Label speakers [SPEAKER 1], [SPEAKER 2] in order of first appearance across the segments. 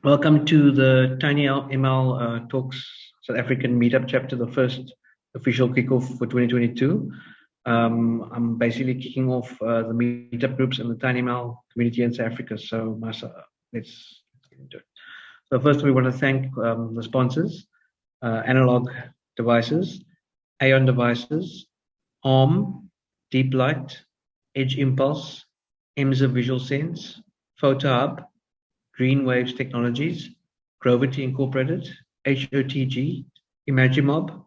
[SPEAKER 1] Welcome to the tinyML Talks South African Meetup chapter, the first official kickoff for 2022. I'm basically kicking off the meetup groups and the tinyML community in South Africa. So let's get into it. So first, we want to thank the sponsors: Analog Devices, Aeon Devices, ARM, Deep Light, Edge Impulse, Emza Visual Sense, PhotoHub, Green Waves Technologies, Grovity Incorporated, HOTG, Imagimob,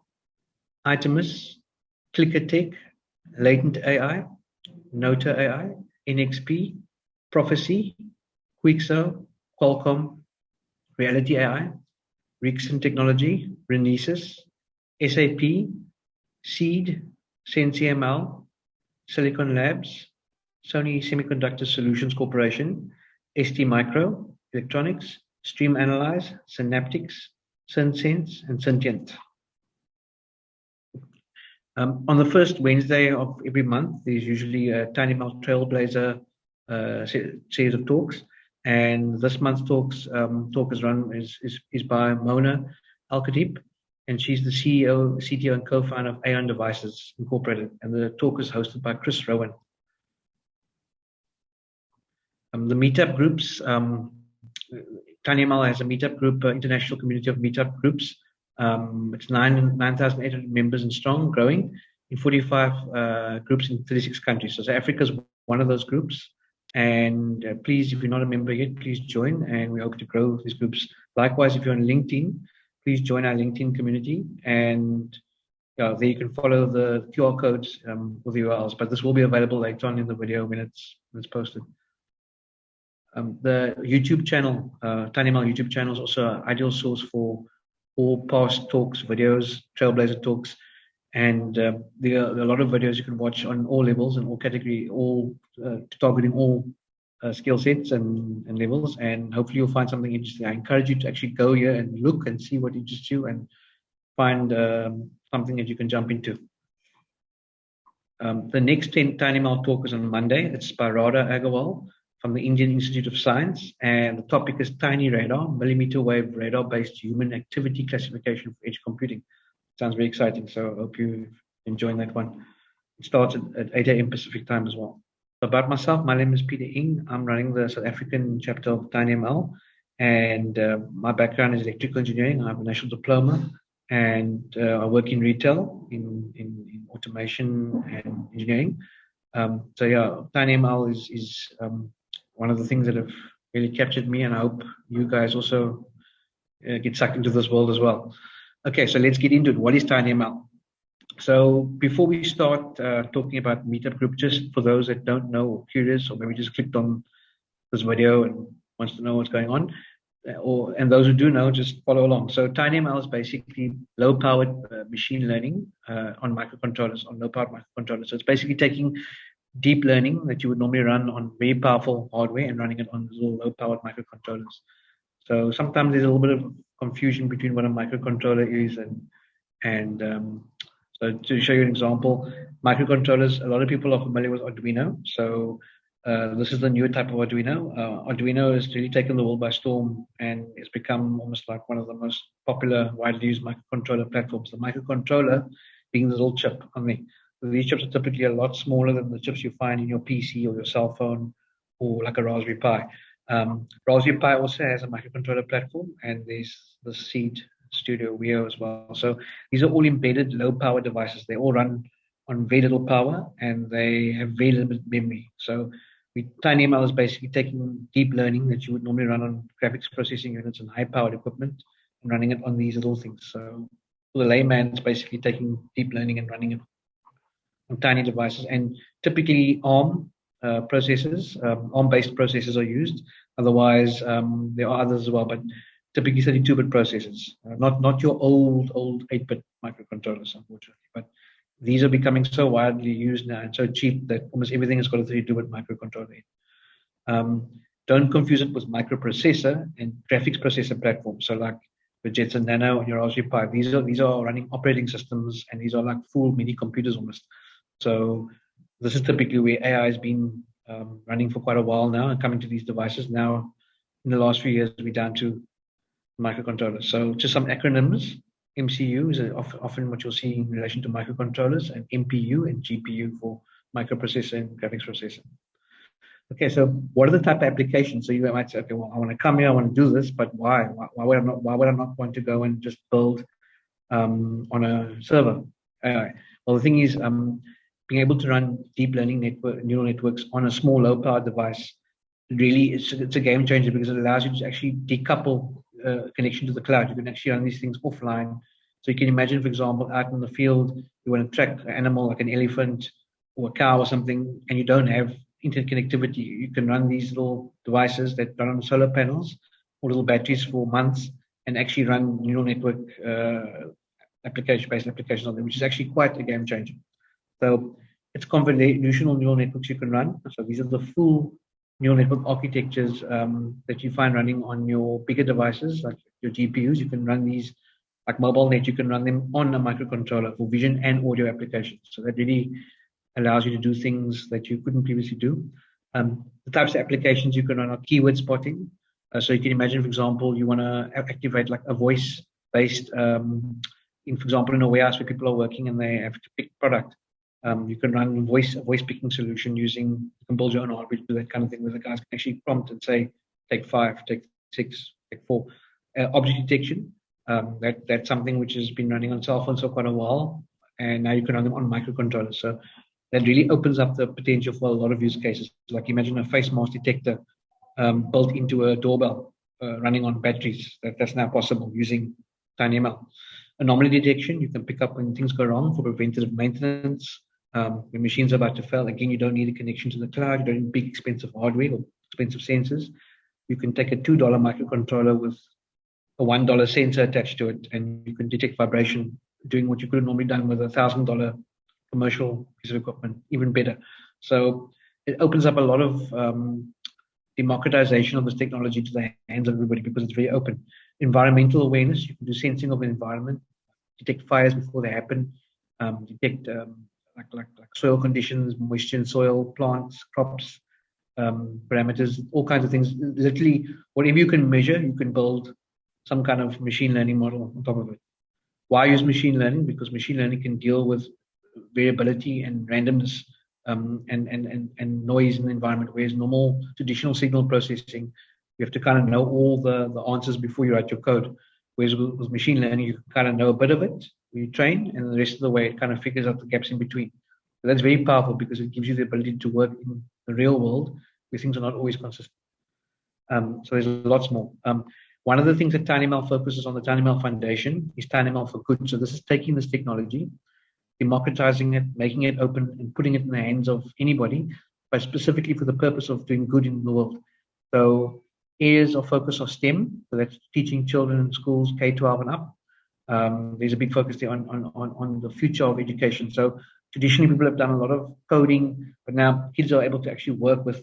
[SPEAKER 1] Itemus, ClickerTech, Latent AI, Nota AI, NXP, Prophecy, Quixo, Qualcomm, Reality AI, Rixon Technology, Renesas, SAP, Seed, SensiML, Silicon Labs, Sony Semiconductor Solutions Corporation, ST Micro, Electronics, Stream Analyze, Synaptics, SynSense, and Syntient. On the first Wednesday of every month, there's usually a tinyML Trailblazer series of talks, and this month's talk is by Mona Al-Khatib, and she's the CEO, CTO, and co-founder of Aeon Devices Incorporated, and the talk is hosted by Chris Rowan. The meetup groups, tinyML has a meetup group, international community of meetup groups. It's 9,800 members and strong, growing in 45 groups in 36 countries. So South Africa is one of those groups. And please, if you're not a member yet, please join. And we hope to grow these groups. Likewise, if you're on LinkedIn, please join our LinkedIn community. And there you can follow the QR codes with the URLs. But this will be available later on in the video when it's posted. The YouTube channel, tinyML YouTube channel, is also an ideal source for all past talks, videos, Trailblazer talks, and there are a lot of videos you can watch on all levels and all category, all targeting all skill sets and levels, and hopefully you'll find something interesting. I encourage you to actually go here and look and see what interests you and find something that you can jump into. The next tinyML talk is on Monday. It's by Radha Agarwal from the Indian Institute of Science, and the topic is Tiny Radar, millimeter wave radar-based human activity classification for edge computing. Sounds very exciting, so I hope you're enjoying that one. It starts at 8 a.m. Pacific time as well. About myself, my name is Peter Ing. I'm running the South African chapter of tinyML, and my background is electrical engineering. I have a national diploma, and I work in retail, in automation and engineering. So yeah, tinyML is one of the things that have really captured me, and I hope you guys also get sucked into this world as well. Okay, so let's get into it. What is tinyML? So before we start talking about meetup group, just for those that don't know or curious, or maybe just clicked on this video and wants to know what's going on, and those who do know, just follow along. So tinyML is basically low-powered machine learning on microcontrollers, on low-powered microcontrollers. So it's basically taking deep learning that you would normally run on very powerful hardware and running it on little low-powered microcontrollers. So sometimes there's a little bit of confusion between what a microcontroller is and so to show you an example, microcontrollers, a lot of people are familiar with Arduino. So this is the newer type of Arduino. Arduino has really taken the world by storm, and it's become almost like one of the most popular, widely used microcontroller platforms. The microcontroller being the little chip on the These chips are typically a lot smaller than the chips you find in your PC or your cell phone or like a Raspberry Pi. Raspberry Pi also has a microcontroller platform, and there's the Seed Studio Weo as well. So these are all embedded low-power devices. They all run on very little power, and they have very limited memory. So tinyML is basically taking deep learning that you would normally run on graphics processing units and high-powered equipment and running it on these little things. So for the layman, it's basically taking deep learning and running it on tiny devices, and typically ARM processors, ARM-based processors are used. Otherwise, there are others as well, but typically 32-bit processors, not your old 8-bit microcontrollers, unfortunately. But these are becoming so widely used now and so cheap that almost everything has got a 32-bit microcontroller. Don't confuse it with microprocessor and graphics processor platforms. So like the Jetson Nano and your Raspberry Pi, these are running operating systems, and these are like full mini computers almost. So this is typically where AI has been running for quite a while now and coming to these devices. Now, in the last few years, we're down to microcontrollers. So just some acronyms. MCU is often what you'll see in relation to microcontrollers, and MPU and GPU for microprocessor and graphics processor. Okay, so what are the type of applications? So you might say, okay, well, I want to come here, I want to do this, but why? Why would I not want to go and just build on a server? Well, the thing is, being able to run deep learning neural networks on a small, low-power device really it's a game changer because it allows you to actually decouple connection to the cloud. You can actually run these things offline. So you can imagine, for example, out in the field, you want to track an animal like an elephant or a cow or something, and you don't have internet connectivity. You can run these little devices that run on solar panels or little batteries for months and actually run neural network based applications on them, which is actually quite a game changer. So it's convolutional neural networks you can run. So these are the full neural network architectures that you find running on your bigger devices, like your GPUs. You can run these, like MobileNet, you can run them on a microcontroller for vision and audio applications. So that really allows you to do things that you couldn't previously do. The types of applications you can run are keyword spotting. So you can imagine, for example, you want to activate like a voice-based, for example, in a warehouse where people are working and they have to pick product. You can run a voice picking solution you can build your own hardware to do that kind of thing where the guys can actually prompt and say, take 5, take 6, take 4. Object detection, that's something which has been running on cell phones for quite a while, and now you can run them on microcontrollers. So that really opens up the potential for a lot of use cases. Like imagine a face mask detector built into a doorbell running on batteries. That's now possible using tinyML. Anomaly detection, you can pick up when things go wrong for preventative maintenance. When machines are about to fail, again, you don't need a connection to the cloud. You don't need big, expensive hardware or expensive sensors. You can take a $2 microcontroller with a $1 sensor attached to it, and you can detect vibration, doing what you could have normally done with a $1,000 commercial piece of equipment, even better. So it opens up a lot of democratization of this technology to the hands of everybody because it's very open. Environmental awareness, you can do sensing of an environment, detect fires before they happen, detect like soil conditions, moisture in soil, plants, crops, parameters, all kinds of things. Literally, whatever you can measure, you can build some kind of machine learning model on top of it. Why use machine learning? Because machine learning can deal with variability and randomness and noise in the environment, whereas normal traditional signal processing, you have to kind of know all the answers before you write your code. Whereas with machine learning, you kind of know a bit of it, you train, and the rest of the way it kind of figures out the gaps in between. So that's very powerful because it gives you the ability to work in the real world where things are not always consistent. So there's lots more. One of the things that tinyML focuses on, the tinyML Foundation, is tinyML for good. So this is taking this technology, democratizing it, making it open, and putting it in the hands of anybody, but specifically for the purpose of doing good in the world. So areas of focus are STEM, so that's teaching children in schools K-12 and up. There's a big focus there on the future of education. So traditionally, people have done a lot of coding, but now kids are able to actually work with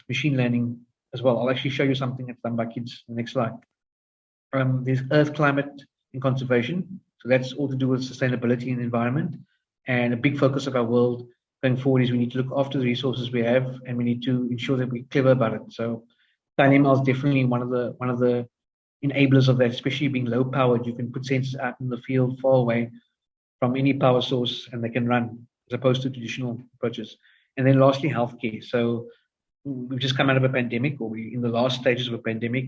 [SPEAKER 1] machine learning as well. I'll actually show you something that's done by kids in the next slide. There's Earth, climate, and conservation. So that's all to do with sustainability and environment. And a big focus of our world going forward is we need to look after the resources we have, and we need to ensure that we're clever about it. So tinyML is definitely one of the enablers of that, especially being low powered. You can put sensors out in the field far away from any power source and they can run as opposed to traditional approaches. And then lastly, healthcare. So we've just come out of a pandemic, or we're in the last stages of a pandemic.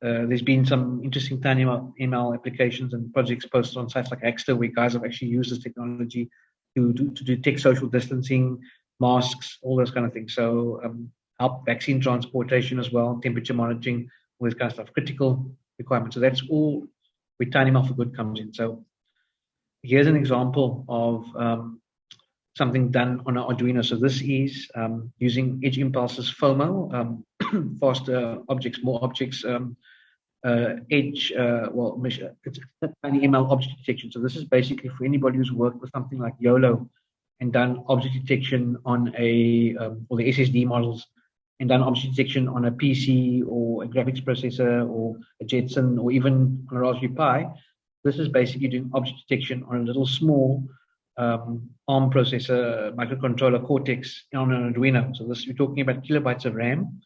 [SPEAKER 1] There's been some interesting tinyML applications and projects posted on sites like Axter where guys have actually used this technology to detect social distancing, masks, all those kind of things. So help vaccine transportation as well, temperature monitoring, all this kind of stuff, critical requirements. So that's all where tinyML for good comes in. So here's an example of something done on an Arduino. So this is using edge impulses, FOMO, faster objects, more objects, edge, it's tinyML object detection. So this is basically for anybody who's worked with something like YOLO and done object detection on or the SSD models, and done object detection on a PC or a graphics processor or a Jetson or even on a Raspberry Pi. This is basically doing object detection on a little small ARM processor, microcontroller Cortex on an Arduino. So this, we're talking about kilobytes of RAM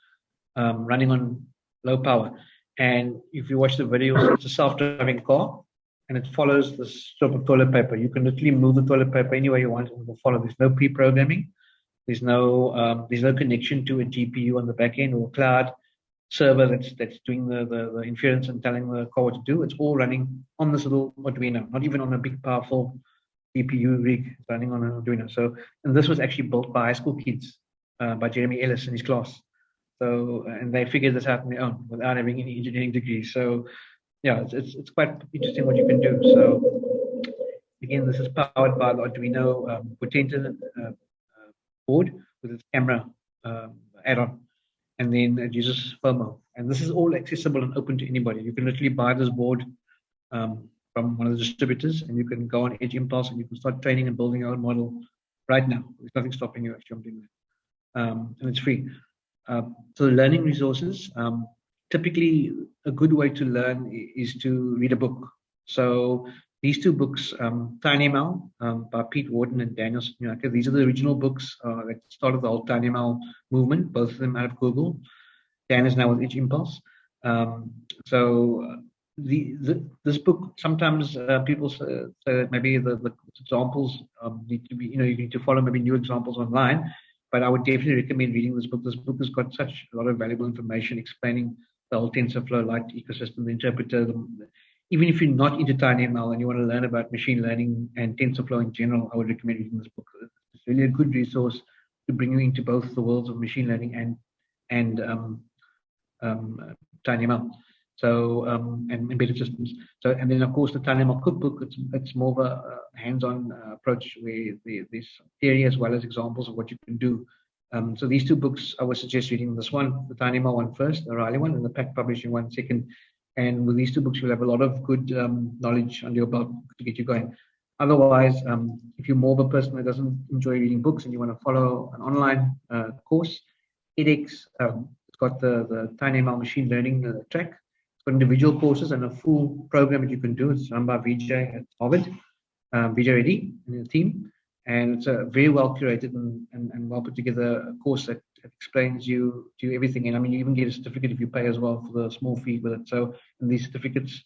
[SPEAKER 1] running on low power. And if you watch the video, it's a self-driving car, and it follows the strip of toilet paper. You can literally move the toilet paper any way you want, and it will follow. There's no pre-programming. There's no connection to a GPU on the back end or cloud server that's doing the inference and telling the car what to do. It's all running on this little Arduino, not even on a big powerful GPU rig. It's running on an Arduino. So, and this was actually built by high school kids, by Jeremy Ellis in his class. So, and they figured this out on their own without having any engineering degrees. So, yeah, it's quite interesting what you can do. So, again, this is powered by the Arduino potential board with its camera add-on, and then it uses FOMO. And this is all accessible and open to anybody. You can literally buy this board from one of the distributors, and you can go on Edge Impulse and you can start training and building your own model right now. There's nothing stopping you actually from doing that, and it's free. So learning resources. Typically, a good way to learn is to read a book. So these two books, tinyML by Pete Warden and Daniel Snyaka, these are the original books that started the whole tinyML movement, both of them out of Google. Dan is now with Edge Impulse. So this book, sometimes people say that maybe the examples need to be, you need to follow maybe new examples online, but I would definitely recommend reading this book. This book has got such a lot of valuable information explaining the whole TensorFlow Lite ecosystem, the interpreter. Even if you're not into tinyML and you want to learn about machine learning and TensorFlow in general, I would recommend reading this book. It's really a good resource to bring you into both the worlds of machine learning and tinyML. So and embedded systems. So, and then of course the tinyML cookbook. It's more of a hands-on approach where there's theory as well as examples of what you can do. So these two books, I would suggest reading this one, the tinyML one first, the O'Reilly one, and the Pack Publishing one second. And with these two books, you'll have a lot of good knowledge under your belt to get you going. Otherwise, if you're more of a person that doesn't enjoy reading books and you want to follow an online course, edX, it's got the tinyML machine learning track. It's got individual courses and a full program that you can do. It's run by Vijay at Harvard, Vijay Reddy and the team. And it's a very well curated and well put together course that explains you everything. And I mean, you even get a certificate if you pay as well for the small fee with it. So, and these certificates,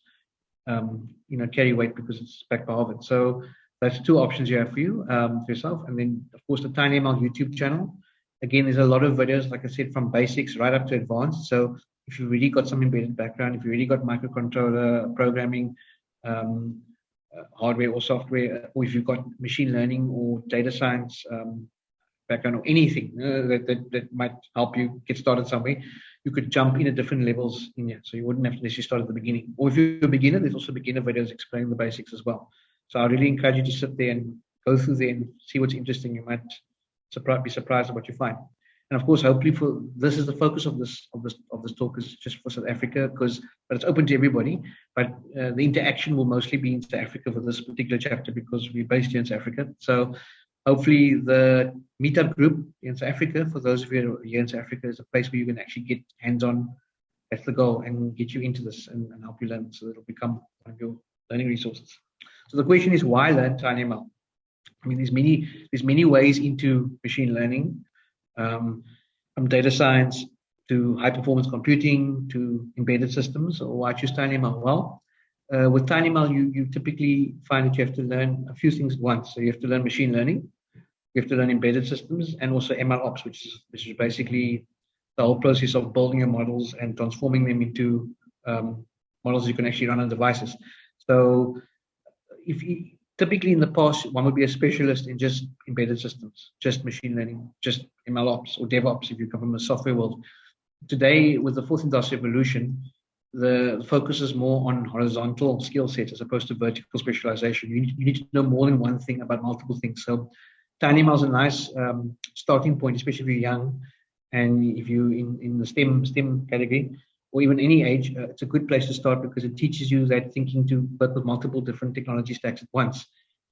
[SPEAKER 1] carry weight because it's backed by Harvard. So that's two options you have for you, for yourself. And then, of course, the tinyML YouTube channel. Again, there's a lot of videos, like I said, from basics right up to advanced. So if you've really got some embedded background, if you really got microcontroller programming, hardware or software, or if you've got machine learning or data science background or anything that might help you get started somewhere, you could jump in at different levels in here. So you wouldn't have to necessarily start at the beginning. Or if you're a beginner, there's also beginner videos explaining the basics as well. So I really encourage you to sit there and go through there and see what's interesting. You might be surprised at what you find. And of course, hopefully this is the focus of this talk is just for South Africa, but it's open to everybody. But the interaction will mostly be in South Africa for this particular chapter because we're based here in South Africa. So hopefully the Meetup group in South Africa, for those of you who are here in South Africa, is a place where you can actually get hands-on. That's the goal, and get you into this and help you learn, so it'll become one of your learning resources. So the question is, why learn tinyML? I mean, there's many ways into machine learning, from data science to high-performance computing to embedded systems. Or why choose tinyML? Well, with tinyML, you typically find that you have to learn a few things at once. So you have to learn machine learning, you have to learn embedded systems, and also ML ops, which is basically the whole process of building your models and transforming them into models you can actually run on devices. So typically in the past, one would be a specialist in just embedded systems, just machine learning, just ML ops or DevOps if you come from the software world. Today, with the fourth industrial revolution, the focus is more on horizontal skill sets as opposed to vertical specialization. You need to know more than one thing about multiple things. So tinyML is a nice starting point, especially if you're young and if you're in the STEM category, or even any age. It's a good place to start because it teaches you that thinking to work with multiple different technology stacks at once.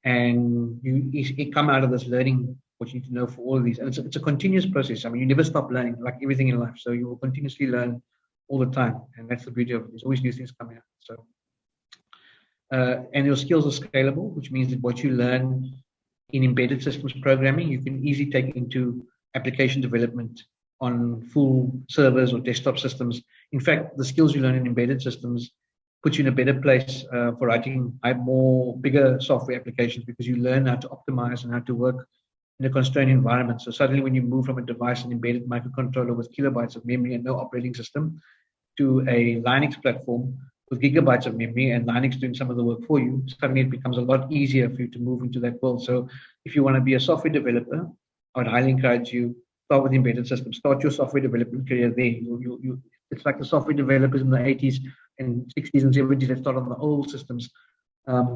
[SPEAKER 1] And you come out of this learning what you need to know for all of these. And it's a continuous process. I mean, you never stop learning, like everything in life. So you will continuously learn all the time. And that's the beauty of it. There's always new things coming out. So, and your skills are scalable, which means that what you learn in embedded systems programming, you can easily take into application development on full servers or desktop systems In fact, the skills you learn in embedded systems put you in a better place for writing bigger software applications, because you learn how to optimize and how to work in a constrained environment. So suddenly when you move from a device, an embedded microcontroller with kilobytes of memory and no operating system, to a Linux platform with gigabytes of memory and Linux doing some of the work for you, suddenly it becomes a lot easier for you to move into that world. So if you want to be a software developer, I would highly encourage you, start with embedded systems. Start your software development career there. It's like the software developers in the 80s and 60s and 70s that started on the old systems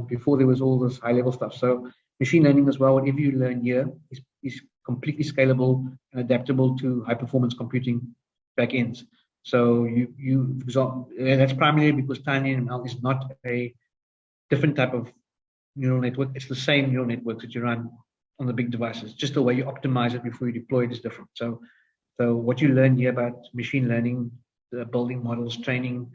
[SPEAKER 1] before there was all this high-level stuff. So machine learning as well, whatever you learn here is completely scalable and adaptable to high-performance computing backends. So that's primarily because tinyML is not a different type of neural network. It's the same neural networks that you run on the big devices. Just the way you optimize it before you deploy it is different. So what you learn here about machine learning, building models, training,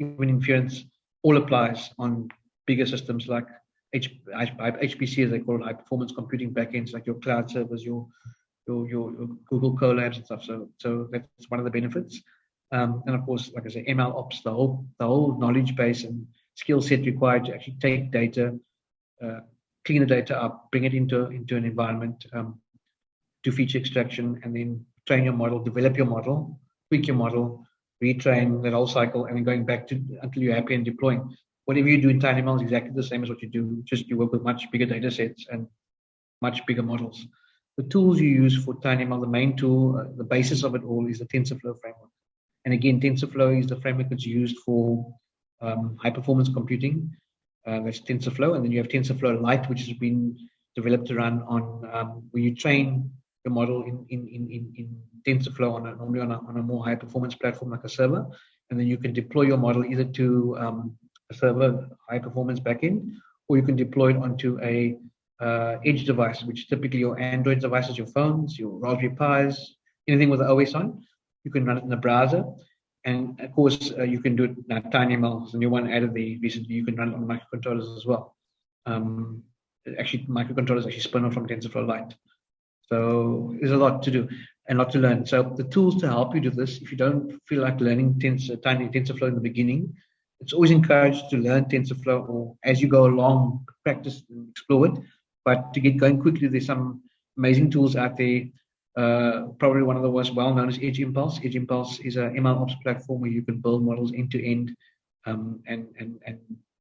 [SPEAKER 1] even inference, all applies on bigger systems like HPC, as they call it, high performance computing backends, like your cloud servers, your Google Colabs and stuff. So that's one of the benefits. And of course, like I say, ML ops, the whole knowledge base and skill set required to actually take data, clean the data up, bring it into an environment, do feature extraction, and then train your model, develop your model, tweak your model, retrain that whole cycle, and then going back to until you're happy and deploying. Whatever you do in tinyML is exactly the same as what you do, just you work with much bigger data sets and much bigger models. The tools you use for tinyML, the main tool, the basis of it all is the TensorFlow framework. And again, TensorFlow is the framework that's used for high-performance computing. That's TensorFlow. And then you have TensorFlow Lite, which has been developed to run on where you train your model in TensorFlow normally on a more high-performance platform like a server. And then you can deploy your model either to a server high-performance backend, or you can deploy it onto a edge device, which typically your Android devices, your phones, your Raspberry Pis, anything with the OS on. You can run it in the browser, and of course you can do it now. tinyML is a new one added there recently. You can run it on microcontrollers as well. Actually, microcontrollers actually spin off from TensorFlow Lite. So there's a lot to do and a lot to learn. So the tools to help you do this, if you don't feel like learning TensorFlow in the beginning, it's always encouraged to learn TensorFlow, or as you go along, practice and explore it. But to get going quickly, there's some amazing tools out there. Probably one of the most well-known is Edge Impulse. Edge Impulse is a ML ops platform where you can build models end-to-end and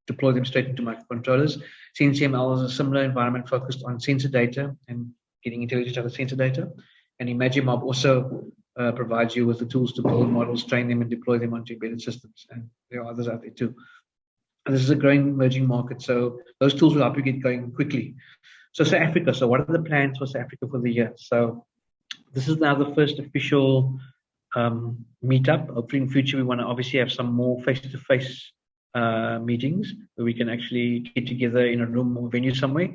[SPEAKER 1] deploy them straight into microcontrollers. tinyML is a similar environment focused on sensor data and getting intelligence out of sensor data. And ImagineMob also provides you with the tools to build models, train them, and deploy them onto embedded systems. And there are others out there too. And this is a growing emerging market, so those tools will help you get going quickly. So South Africa. So what are the plans for South Africa for the year? So this is now the first official meetup. Hopefully in future we want to obviously have some more face-to-face meetings where we can actually get together in a room or venue somewhere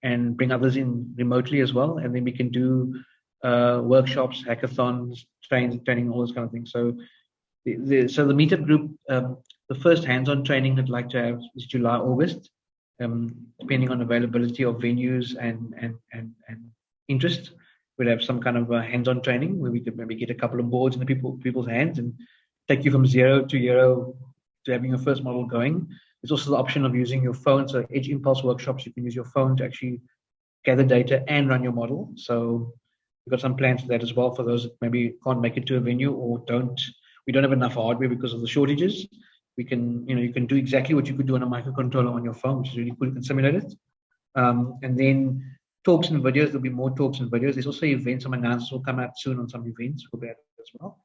[SPEAKER 1] and bring others in remotely as well. And then we can do workshops, hackathons, training, all those kind of things. So the meetup group, the first hands-on training I'd like to have is July, August, depending on availability of venues and interest. We'll have some kind of hands-on training where we could maybe get a couple of boards in the people's hands and take you from zero to having your first model going. There's also the option of using your phone. So Edge Impulse workshops, you can use your phone to actually gather data and run your model. So we've got some plans for that as well for those that maybe can't make it to a venue or we don't have enough hardware because of the shortages. You can do exactly what you could do on a microcontroller on your phone, which is really cool. You can simulate it. And then talks and videos, there'll be more talks and videos. There's also events, some announcements will come out soon on some events. We'll be at as well.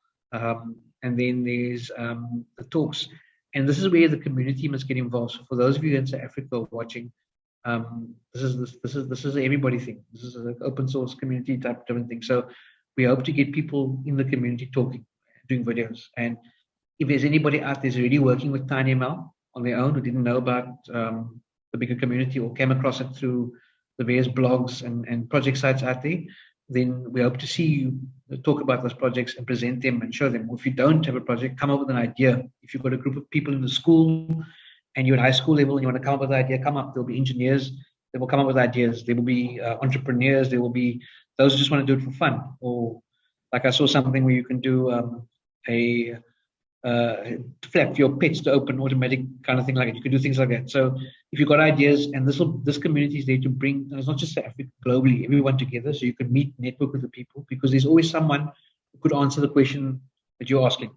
[SPEAKER 1] And then there's the talks. And this is where the community must get involved. So for those of you in South Africa watching, this is an everybody thing. This is an open source community type different thing. So we hope to get people in the community talking, doing videos. And if there's anybody out there who's already working with tinyML on their own who didn't know about the bigger community or came across it through the various blogs and project sites out there, then we hope to see you talk about those projects and present them and show them. Or if you don't have a project, come up with an idea. If you've got a group of people in the school and you're at high school level and you want to come up with an idea, come up. There'll be engineers that will come up with ideas. There will be entrepreneurs. There will be those who just want to do it for fun. Or like I saw something where you can do flap for your pets to open, automatic kind of thing like it. You can do things like that. So if you've got ideas, and this community is there to bring, and it's not just South Africa, globally, everyone together, so you can meet, network with the people, because there's always someone who could answer the question that you're asking.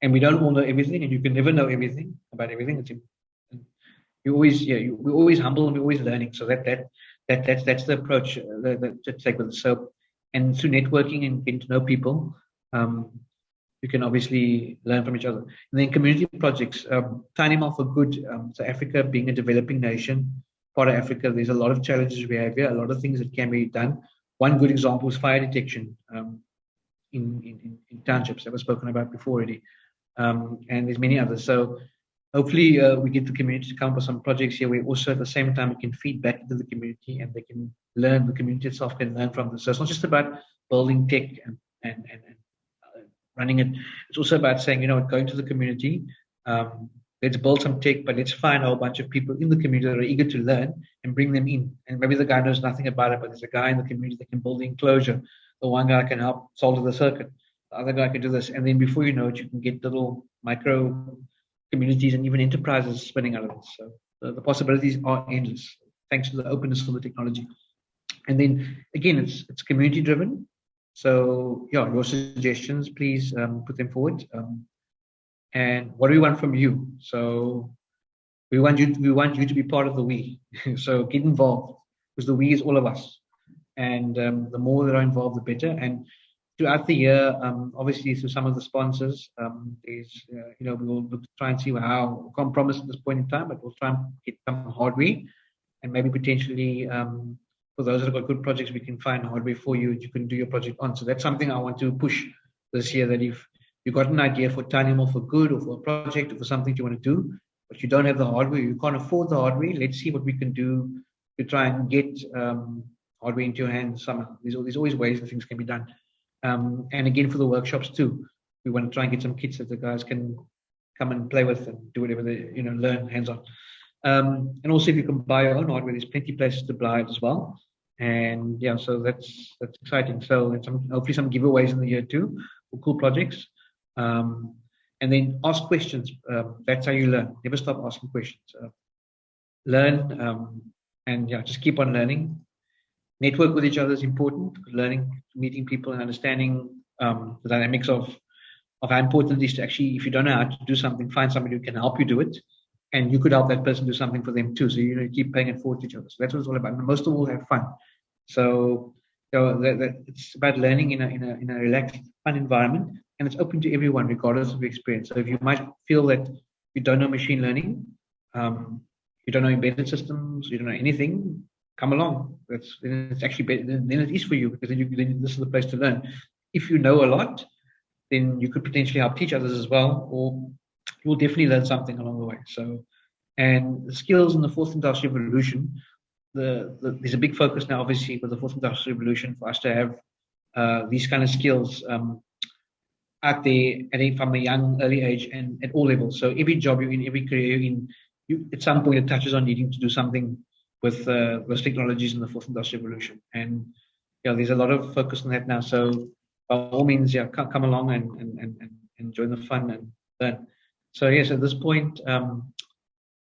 [SPEAKER 1] And we don't all know everything, and you can never know everything about everything. You always, we're always humble and we're always learning. So that's the approach to take with it. So, and through networking and getting to know people, you can obviously learn from each other. And then community projects, tinyML for Good. So Africa being a developing nation, part of Africa, there's a lot of challenges we have here, a lot of things that can be done. One good example is fire detection in townships that was spoken about before already. And there's many others. So hopefully we get the community to come up with some projects here where also at the same time we can feed back into the community and they can learn, the community itself can learn from this. So it's not just about building tech and running it. It's also about saying, going to the community, let's build some tech, but let's find a whole bunch of people in the community that are eager to learn and bring them in. And maybe the guy knows nothing about it, but there's a guy in the community that can build the enclosure. The one guy can help solder the circuit. The other guy can do this. And then before you know it, you can get little micro communities and even enterprises spinning out of it. So the possibilities are endless, thanks to the openness of the technology. And then again, it's community driven. So your suggestions, please put them forward. And what do we want from you? So we want you to be part of the we. So get involved, because the we is all of us. And the more that are involved, the better. And throughout the year, obviously through some of the sponsors, we will look to try and see how, I can't promise at this point in time, but we'll try and get some hardware, and maybe potentially for those that have got good projects, we can find hardware for you that you can do your project on. So that's something I want to push this year, that if you've got an idea for tinyML for Good or for a project or for something you want to do, but you don't have the hardware, you can't afford the hardware, let's see what we can do to try and get hardware into your hands somehow. There's always ways that things can be done. And again, for the workshops too, we want to try and get some kits that the guys can come and play with and do whatever they, learn hands-on. And also, if you can buy your own hardware, there's plenty of places to buy it as well. And so that's exciting. So hopefully some giveaways in the year too for cool projects. And then ask questions. That's how you learn. Never stop asking questions. Learn and just keep on learning. Network with each other is important. Learning, meeting people, and understanding the dynamics of how important it is to actually, if you don't know how to do something, find somebody who can help you do it, and you could help that person do something for them too. So you keep paying it forward to each other. So that's what it's all about. And most of all, have fun. So it's about learning in a relaxed, fun environment, and it's open to everyone regardless of your experience. So if you might feel that you don't know machine learning, you don't know embedded systems, you don't know anything, come along. It's actually better. Then it is for you, because then this is the place to learn. If you know a lot, then you could potentially help teach others as well, or you'll definitely learn something along the way. So, and the skills in the fourth industrial revolution, there's a big focus now, obviously, with the fourth industrial revolution, for us to have these kind of skills out there from a young, early age and at all levels. So every job you're in, every career you're in, at some point it touches on needing to do something with those technologies in the fourth industrial revolution. And there's a lot of focus on that now. So by all means, come along and join the fun and learn. So yes, at this point,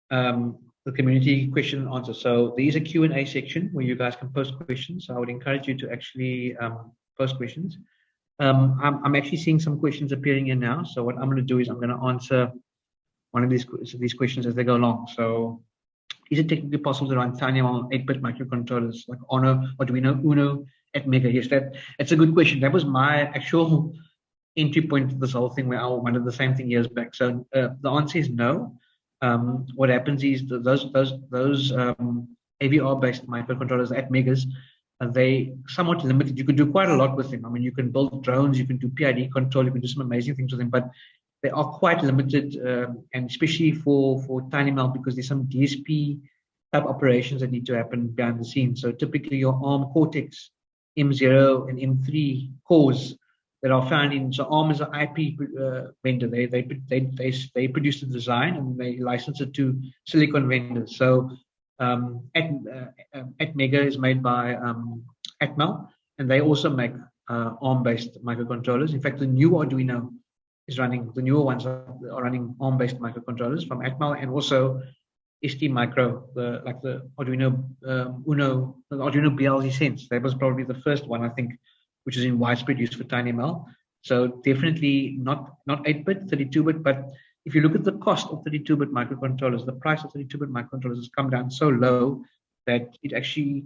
[SPEAKER 1] the community question and answer. So there is a Q&A section where you guys can post questions. So I would encourage you to actually post questions. I'm actually seeing some questions appearing here now. So what I'm going to do is I'm going to answer one of these questions as they go along. So, is it technically possible to run tinyML 8-bit microcontrollers like Ono, or do we know Uno at Mega? Yes, that's a good question. That was my actual entry point to this whole thing, where I wanted the same thing years back. So the answer is no. What happens is those AVR-based microcontrollers at Megas, they somewhat limited. You can do quite a lot with them. I mean, you can build drones, you can do PID control, you can do some amazing things with them, but they are quite limited, and especially for tinyML, because there's some DSP type operations that need to happen behind the scenes. So typically your ARM Cortex M0 and M3 cores that are found in, so ARM is an IP vendor. They produce the design and they license it to silicon vendors. So at Mega is made by Atmel, and they also make ARM-based microcontrollers. In fact, the new Arduino is running, the newer ones are running ARM-based microcontrollers from Atmel, and also ST Micro, the Arduino Uno, the Arduino BLZ Sense. That was probably the first one, I think, which is in widespread use for tinyML. So definitely not 8-bit, 32-bit, but if you look at the cost of 32-bit microcontrollers, the price of 32-bit microcontrollers has come down so low that it actually,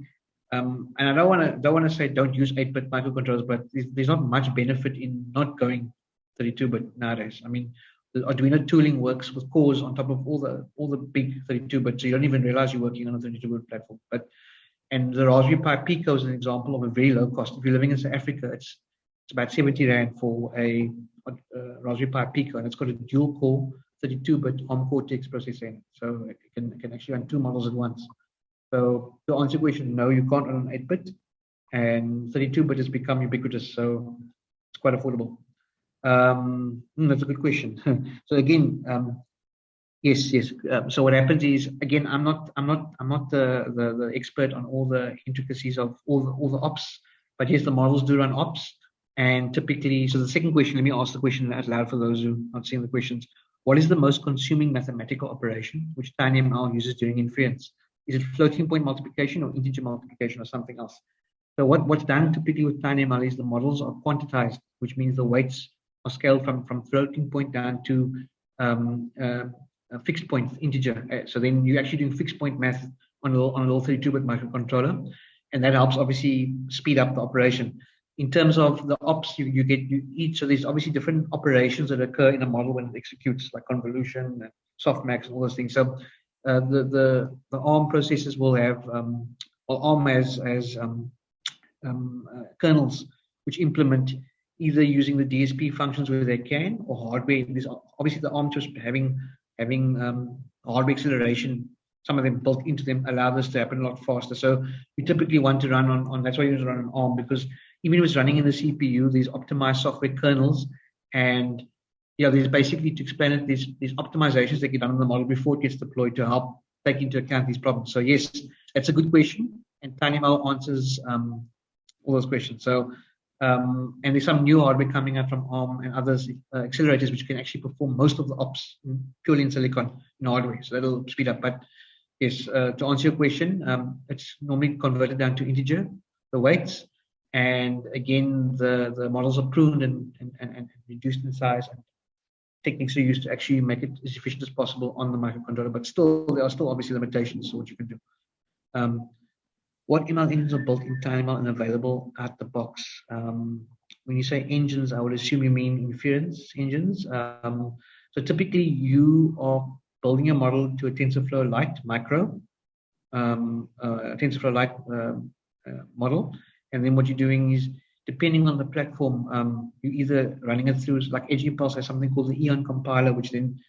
[SPEAKER 1] and I don't want to say don't use 8-bit microcontrollers, but there's not much benefit in not going 32-bit nowadays. I mean, the Arduino tooling works with cores on top of all the big 32-bit, so you don't even realize you're working on a 32-bit platform. And the Raspberry Pi Pico is an example of a very low cost. If you're living in South Africa, it's about 70 Rand for a Raspberry Pi Pico, and it's got a dual core 32-bit ARM Cortex processor, so it can actually run 2 models at once. So to answer your question, no, you can't run on 8-bit, and 32-bit has become ubiquitous, so it's quite affordable. That's a good question. So again, yes. So what happens is, again, I'm not the expert on all the intricacies of all the ops, but yes, the models do run ops, and typically. So the second question, let me ask the question out loud for those who are not seeing the questions. What is the most consuming mathematical operation which tinyML uses during inference? Is it floating point multiplication or integer multiplication or something else? So what's done typically with tinyML is the models are quantized, which means the weights are scaled from floating point down to a fixed point integer. So then you're actually doing fixed point math on a little 32-bit microcontroller, and that helps obviously speed up the operation. In terms of the ops, you each, so there's obviously different operations that occur in a model when it executes, like convolution, and softmax, and all those things. So the ARM processors will have, ARM has kernels which implement either using the DSP functions where they can, or hardware. There's obviously the ARM chips having hardware acceleration, some of them built into them, allow this to happen a lot faster. So you typically want to run on that's why you want to run on ARM, because even if it's running in the CPU, these optimized software kernels, and there's basically, to explain it, these optimizations that get done in the model before it gets deployed to help take into account these problems. So yes, that's a good question, and tinyML answers all those questions. So and there's some new hardware coming out from ARM and others, accelerators, which can actually perform most of the ops purely in silicon in hardware. So that'll speed up. But yes, to answer your question, it's normally converted down to integer, the weights, and again the models are pruned and reduced in size, and techniques are used to actually make it as efficient as possible on the microcontroller. But still, there are still obviously limitations to what you can do. What ML engines are built in tinyML and available out the box? When you say engines, I would assume you mean inference engines. So typically, you are building a model to a TensorFlow Lite micro, TensorFlow Lite model, and then what you're doing is, depending on the platform, you're either running it through, like Edge Impulse has something called the Eon compiler, which then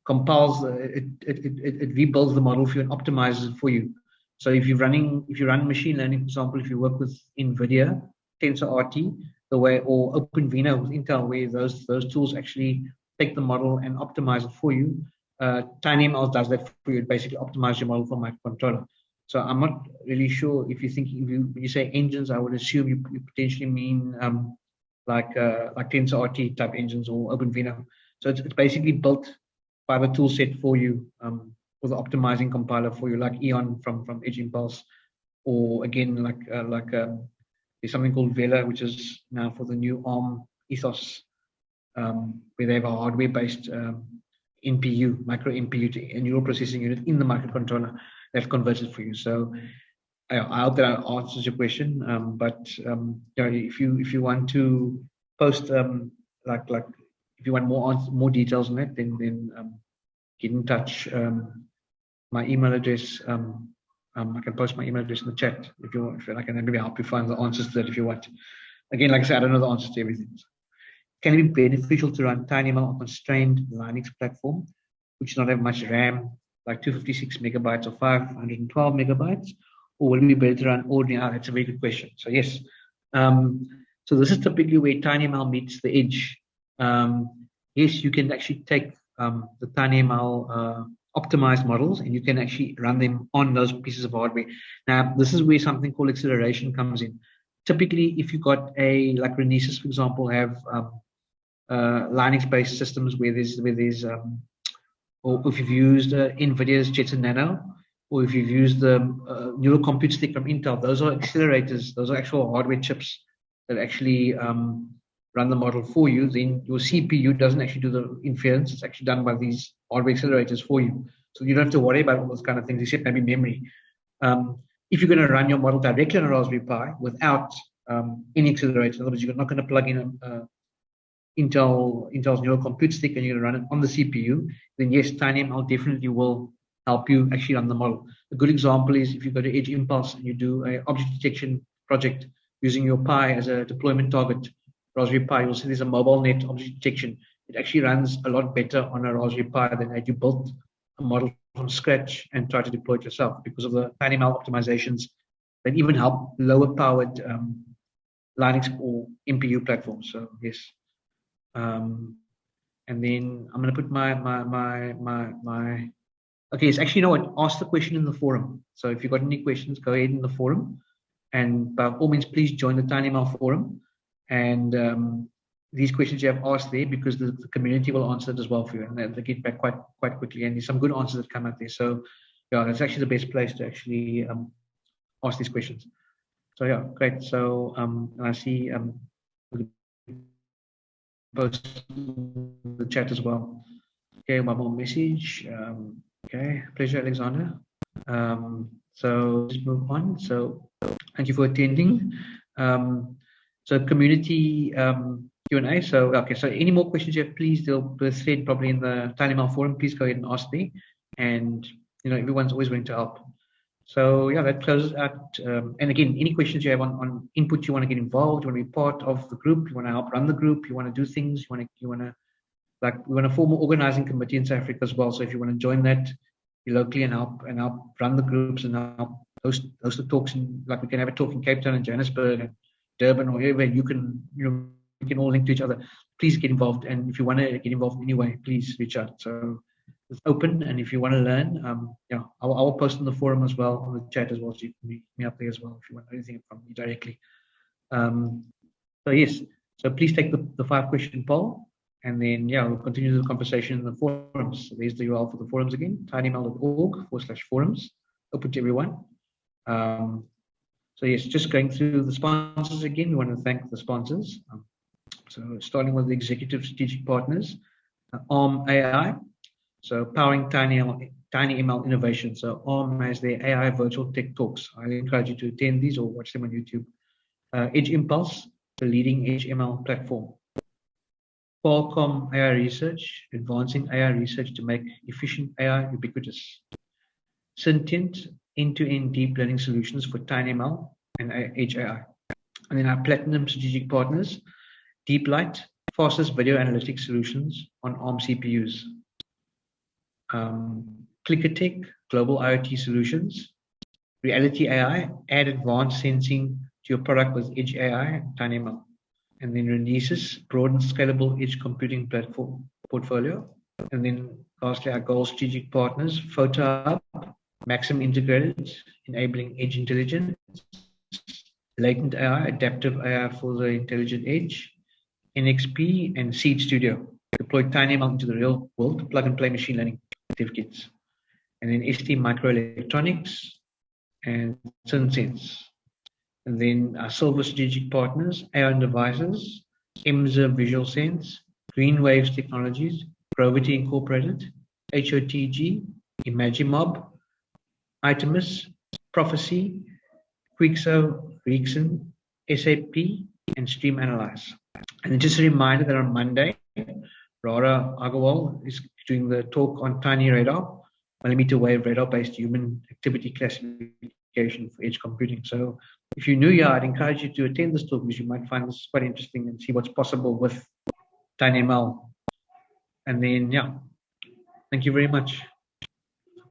[SPEAKER 1] compiles, it rebuilds the model for you and optimizes it for you. So if you run machine learning, for example, if you work with NVIDIA, TensorRT, the way, or OpenVINO with Intel, where those tools actually take the model and optimize it for you, tinyML does that for you. It basically optimizes your model for microcontroller. So I'm not really sure if when you say engines, I would assume you potentially mean like TensorRT type engines or OpenVINO. So it's basically built by the tool set for you, or the optimizing compiler for you, like Eon from Edge Impulse, or again there's something called Vela, which is now for the new ARM ethos, where they have a hardware-based NPU, micro NPU, to a neural processing unit in the microcontroller that converts it for you. So I hope that answers your question. If you want to post if you want more details on that, then get in touch. My email address, I can post my email address in the chat if you want. I can maybe help you find the answers to that if you want. Again, like I said, I don't know the answers to everything. Can it be beneficial to run tinyML on constrained Linux platform, which does not have much RAM, like 256 megabytes or 512 megabytes, or will it be better to run ordinary? That's a very good question. So yes, so this is typically where tinyML meets the edge. Yes, you can actually take the tinyML optimized models, and you can actually run them on those pieces of hardware. Now, this is where something called acceleration comes in. Typically, if you've got like Renesas, for example, have Linux-based systems where there's or if you've used NVIDIA's Jetson Nano, or if you've used the neural compute stick from Intel, those are accelerators. Those are actual hardware chips that actually run the model for you. Then your CPU doesn't actually do the inference. It's actually done by these hardware accelerators for you. So you don't have to worry about all those kind of things, except maybe memory. If you're going to run your model directly on a Raspberry Pi without any accelerator, in other words, you're not going to plug in Intel's neural compute stick and you're going to run it on the CPU, then yes, tinyML definitely will help you actually run the model. A good example is if you go to Edge Impulse and you do an object detection project using your Pi as a deployment target, Raspberry Pi, you'll see there's a mobile net object detection. It actually runs a lot better on a Raspberry Pi than had you built a model from scratch and try to deploy it yourself because of the tinyML optimizations that even help lower powered Linux or MPU platforms. So yes. And then I'm going to put my okay, it's actually, you know what, ask the question in the forum. So if you've got any questions, go ahead in the forum, and by all means, please join the tinyML forum, and these questions you have asked there, because the community will answer it as well for you, and they get back quite quickly, and there's some good answers that come out there. So yeah, that's actually the best place to actually ask these questions. So yeah, great. So I see post the chat as well. Okay, one more message. Okay, pleasure, Alexander. So let's move on. So thank you for attending. So community Q&A. So okay, so any more questions you have, please, they'll be thread probably in the tinyML forum. Please go ahead and ask me, and you know, everyone's always willing to help. So yeah, that closes out. And again, any questions you have on input, you want to get involved, you want to be part of the group, you want to help run the group, you want to do things, we want to form an organizing committee in South Africa as well. So if you want to join that, be locally and help run the groups and help host the talks, and like we can have a talk in Cape Town and Johannesburg and Durban or wherever, we can all link to each other. Please get involved, and if you want to get involved anyway, please reach out. So it's open, and if you want to learn, yeah, I will post on the forum as well, on the chat as well, so you can meet me up there as well if you want anything from me directly. So yes, so please take the 5-question poll, and then yeah, we'll continue the conversation in the forums. So there's the URL for the forums again, tinyml.org/forums, open to everyone. So yes, just going through the sponsors again, we want to thank the sponsors. So starting with the executive strategic partners, Arm AI, so powering tinyML innovation. So Arm has their AI virtual tech talks. I encourage you to attend these or watch them on YouTube. Edge Impulse, the leading Edge ML platform. Qualcomm AI Research, advancing AI research to make efficient AI ubiquitous. Sentient, end-to-end deep learning solutions for tinyML and Edge AI. And then our platinum strategic partners, DeepLight, fastest video analytics solutions on ARM CPUs. ClickerTech, global IoT solutions. Reality AI, add advanced sensing to your product with Edge AI and tinyML. And then Renesas, broad and scalable edge computing platform portfolio. And then lastly, our goal strategic partners, PhotoHub, Maxim Integrated, enabling edge intelligence. Latent AI, adaptive AI for the intelligent edge. NXP and Seed Studio, deploy tinyML into the real world to plug and play machine learning certificates. And then ST Microelectronics and SynSense. And then our silver strategic partners, Aeon Devices, Emza Visual Sense, Greenwaves Technologies, Gravity Incorporated, HOTG, Imagimob, Itemus, Prophecy, Quixo, Reexon, SAP, and Stream Analyze. And just a reminder that on Monday, Rara Agarwal is doing the talk on Tiny Radar, millimeter wave radar-based human activity classification for edge computing. So if you're new here, I'd encourage you to attend this talk because you might find this quite interesting and see what's possible with tinyML. And then, yeah, thank you very much.